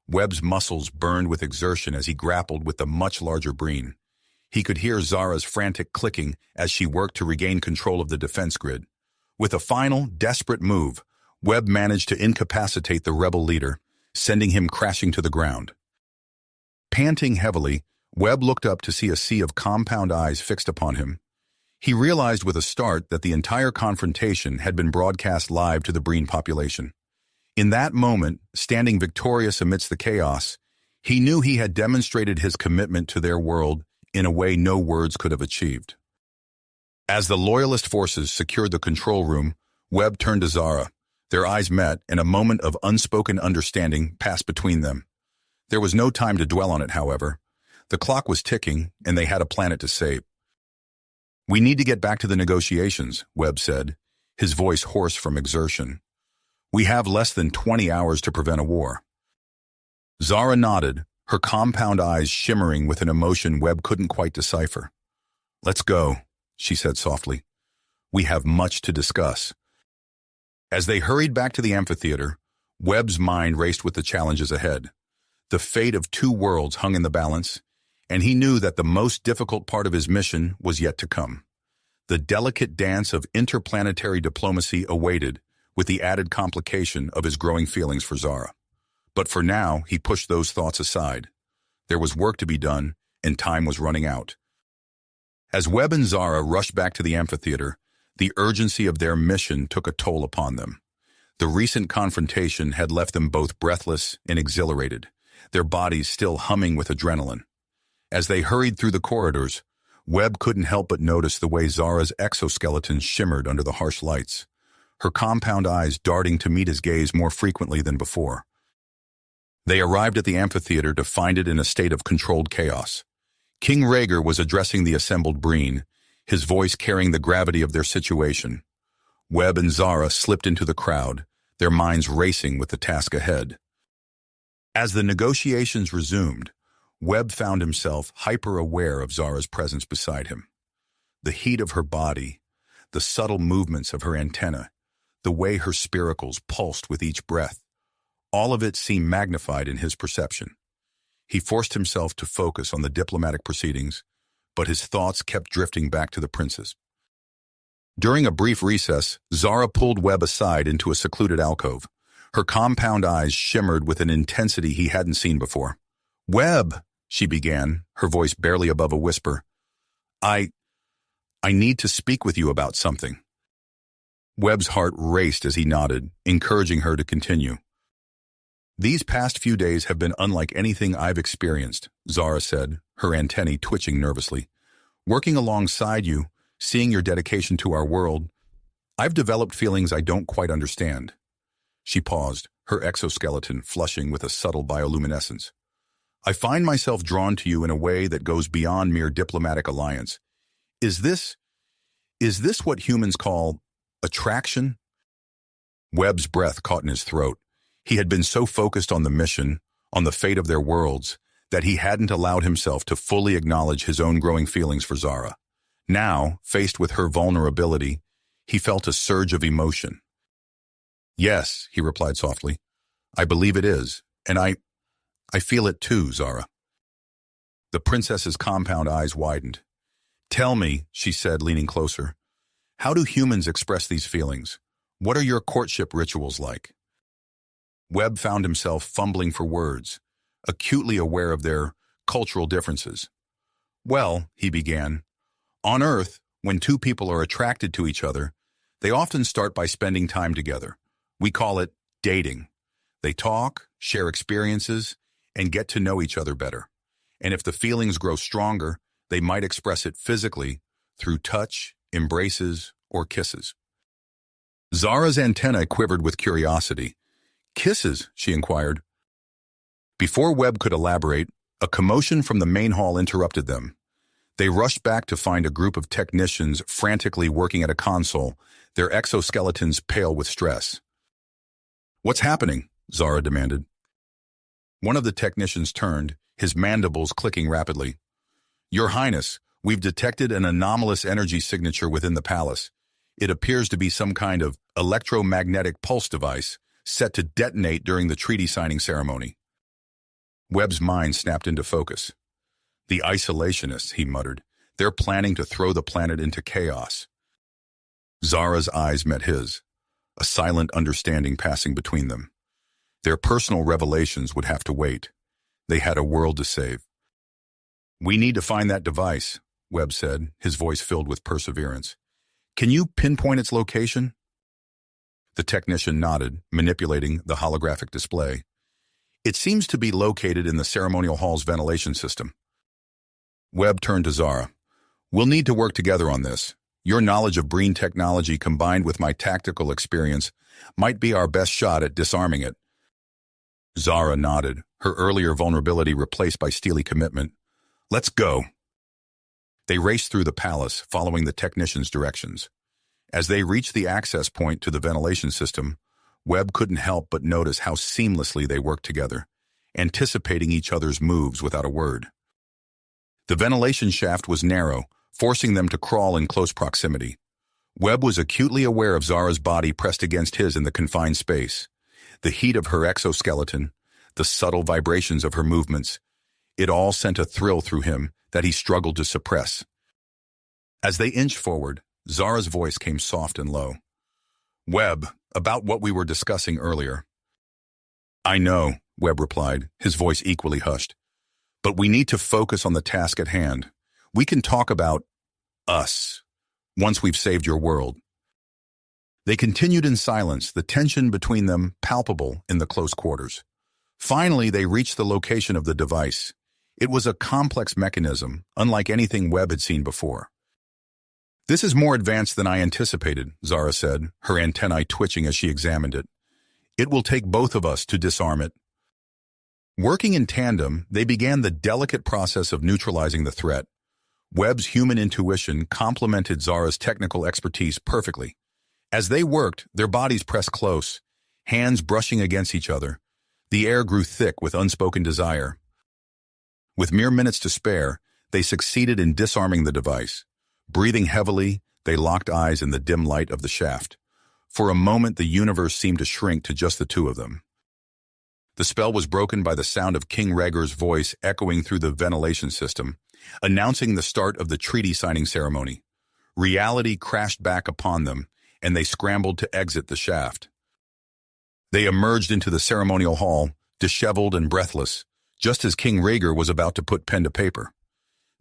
Webb's muscles burned with exertion as he grappled with the much larger Breen. He could hear Zara's frantic clicking as she worked to regain control of the defense grid. With a final, desperate move, Webb managed to incapacitate the rebel leader, sending him crashing to the ground. Panting heavily, Webb looked up to see a sea of compound eyes fixed upon him. He realized with a start that the entire confrontation had been broadcast live to the Breen population. In that moment, standing victorious amidst the chaos, he knew he had demonstrated his commitment to their world in a way no words could have achieved. As the loyalist forces secured the control room, Webb turned to Zara. Their eyes met, and a moment of unspoken understanding passed between them. There was no time to dwell on it, however. The clock was ticking, and they had a planet to save. "We need to get back to the negotiations," Webb said, his voice hoarse from exertion. "We have less than 20 hours to prevent a war." Zara nodded, her compound eyes shimmering with an emotion Webb couldn't quite decipher. "Let's go," she said softly. "We have much to discuss." As they hurried back to the amphitheater, Webb's mind raced with the challenges ahead. The fate of two worlds hung in the balance, and he knew that the most difficult part of his mission was yet to come. The delicate dance of interplanetary diplomacy awaited, with the added complication of his growing feelings for Zara. But for now, he pushed those thoughts aside. There was work to be done, and time was running out. As Webb and Zara rushed back to the amphitheater, the urgency of their mission took a toll upon them. The recent confrontation had left them both breathless and exhilarated, their bodies still humming with adrenaline. As they hurried through the corridors, Webb couldn't help but notice the way Zara's exoskeleton shimmered under the harsh lights, her compound eyes darting to meet his gaze more frequently than before. They arrived at the amphitheater to find it in a state of controlled chaos. King Rhaegar was addressing the assembled Breen, his voice carrying the gravity of their situation. Webb and Zara slipped into the crowd, their minds racing with the task ahead. As the negotiations resumed, Webb found himself hyper-aware of Zara's presence beside him. The heat of her body, the subtle movements of her antennae, the way her spiracles pulsed with each breath, all of it seemed magnified in his perception. He forced himself to focus on the diplomatic proceedings, but his thoughts kept drifting back to the princess. During a brief recess, Zara pulled Webb aside into a secluded alcove. Her compound eyes shimmered with an intensity he hadn't seen before. "Webb," she began, her voice barely above a whisper. I need to speak with you about something." Webb's heart raced as he nodded, encouraging her to continue. "These past few days have been unlike anything I've experienced," Zara said, her antennae twitching nervously. "Working alongside you, seeing your dedication to our world, I've developed feelings I don't quite understand." She paused, her exoskeleton flushing with a subtle bioluminescence. I find myself drawn to you in a way that goes beyond mere diplomatic alliance. Is this what humans call attraction? Webb's breath caught in his throat. He had been so focused on the mission, on the fate of their worlds, that he hadn't allowed himself to fully acknowledge his own growing feelings for Zara. Now, faced with her vulnerability, he felt a surge of emotion. Yes, he replied softly. I believe it is, and I feel it too, Zara. The princess's compound eyes widened. Tell me, she said, leaning closer, how do humans express these feelings? What are your courtship rituals like? Webb found himself fumbling for words, acutely aware of their cultural differences. Well, he began, on Earth, when two people are attracted to each other, they often start by spending time together. We call it dating. They talk, share experiences, and get to know each other better. And if the feelings grow stronger, they might express it physically through touch, embraces, or kisses. Zara's antennae quivered with curiosity. Kisses, she inquired. Before Webb could elaborate, a commotion from the main hall interrupted them. They rushed back to find a group of technicians frantically working at a console, their exoskeletons pale with stress. What's happening? Zara demanded. One of the technicians turned, his mandibles clicking rapidly. Your Highness, we've detected an anomalous energy signature within the palace. It appears to be some kind of electromagnetic pulse device set to detonate during the treaty signing ceremony. Webb's mind snapped into focus. The isolationists, he muttered. They're planning to throw the planet into chaos. Zara's eyes met his, a silent understanding passing between them. Their personal revelations would have to wait. They had a world to save. We need to find that device, Webb said, his voice filled with perseverance. Can you pinpoint its location? The technician nodded, manipulating the holographic display. It seems to be located in the ceremonial hall's ventilation system. Webb turned to Zara. We'll need to work together on this. Your knowledge of Breen technology combined with my tactical experience might be our best shot at disarming it. Zara nodded, her earlier vulnerability replaced by steely commitment. Let's go. They raced through the palace, following the technician's directions. As they reached the access point to the ventilation system, Webb couldn't help but notice how seamlessly they worked together, anticipating each other's moves without a word. The ventilation shaft was narrow, forcing them to crawl in close proximity. Webb was acutely aware of Zara's body pressed against his in the confined space. The heat of her exoskeleton, the subtle vibrations of her movements, it all sent a thrill through him that he struggled to suppress. As they inched forward, Zara's voice came soft and low. Webb, about what we were discussing earlier. I know, Webb replied, his voice equally hushed. But we need to focus on the task at hand. We can talk about us once we've saved your world. They continued in silence, the tension between them palpable in the close quarters. Finally, they reached the location of the device. It was a complex mechanism, unlike anything Webb had seen before. This is more advanced than I anticipated, Zara said, her antennae twitching as she examined it. It will take both of us to disarm it. Working in tandem, they began the delicate process of neutralizing the threat. Webb's human intuition complemented Zara's technical expertise perfectly. As they worked, their bodies pressed close, hands brushing against each other. The air grew thick with unspoken desire. With mere minutes to spare, they succeeded in disarming the device. Breathing heavily, they locked eyes in the dim light of the shaft. For a moment, the universe seemed to shrink to just the two of them. The spell was broken by the sound of King Rhaegar's voice echoing through the ventilation system, announcing the start of the treaty signing ceremony. Reality crashed back upon them, and they scrambled to exit the shaft. They emerged into the ceremonial hall, disheveled and breathless, just as King Rhaegar was about to put pen to paper.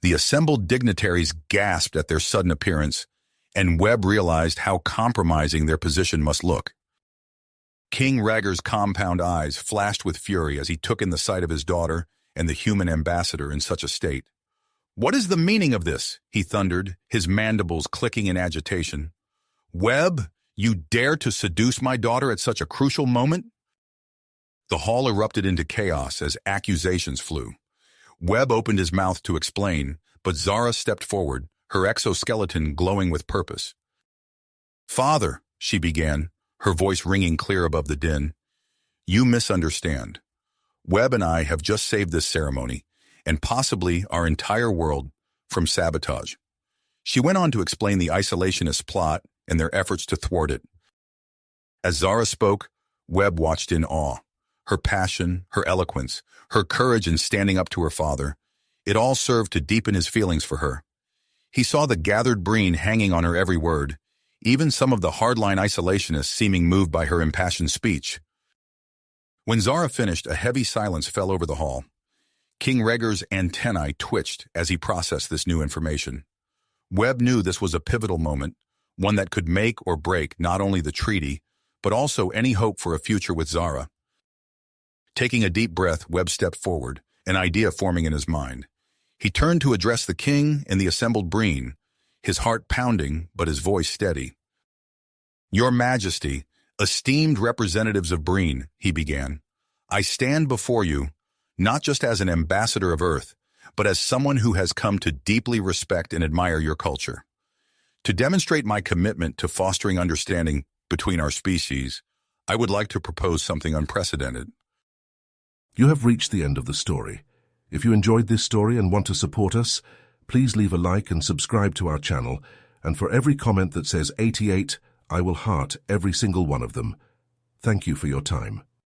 The assembled dignitaries gasped at their sudden appearance, and Webb realized how compromising their position must look. King Rhaegar's compound eyes flashed with fury as he took in the sight of his daughter and the human ambassador in such a state. "What is the meaning of this?" he thundered, his mandibles clicking in agitation. "Webb, You dare to seduce my daughter at such a crucial moment? The hall erupted into chaos as accusations flew. Webb opened his mouth to explain, but Zara stepped forward, her exoskeleton glowing with purpose. "Father," she began, her voice ringing clear above the din, "you misunderstand. Webb and I have just saved this ceremony, and possibly our entire world, from sabotage." She went on to explain the isolationist plot and their efforts to thwart it. As Zara spoke, Webb watched in awe. Her passion, her eloquence, her courage in standing up to her father, it all served to deepen his feelings for her. He saw the gathered breen hanging on her every word, even some of the hardline isolationists seeming moved by her impassioned speech. When Zara finished, a heavy silence fell over the hall. King Rhaegar's antennae twitched as he processed this new information. Webb knew this was a pivotal moment, one that could make or break not only the treaty, but also any hope for a future with Zara. Taking a deep breath, Webb stepped forward, an idea forming in his mind. He turned to address the king and the assembled breen, his heart pounding but his voice steady. "Your Majesty, esteemed representatives of Breen," he began, "I stand before you, not just as an ambassador of Earth, but as someone who has come to deeply respect and admire your culture. To demonstrate my commitment to fostering understanding between our species, I would like to propose something unprecedented." You have reached the end of the story. If you enjoyed this story and want to support us, please leave a like and subscribe to our channel, and for every comment that says 88, I will heart every single one of them. Thank you for your time.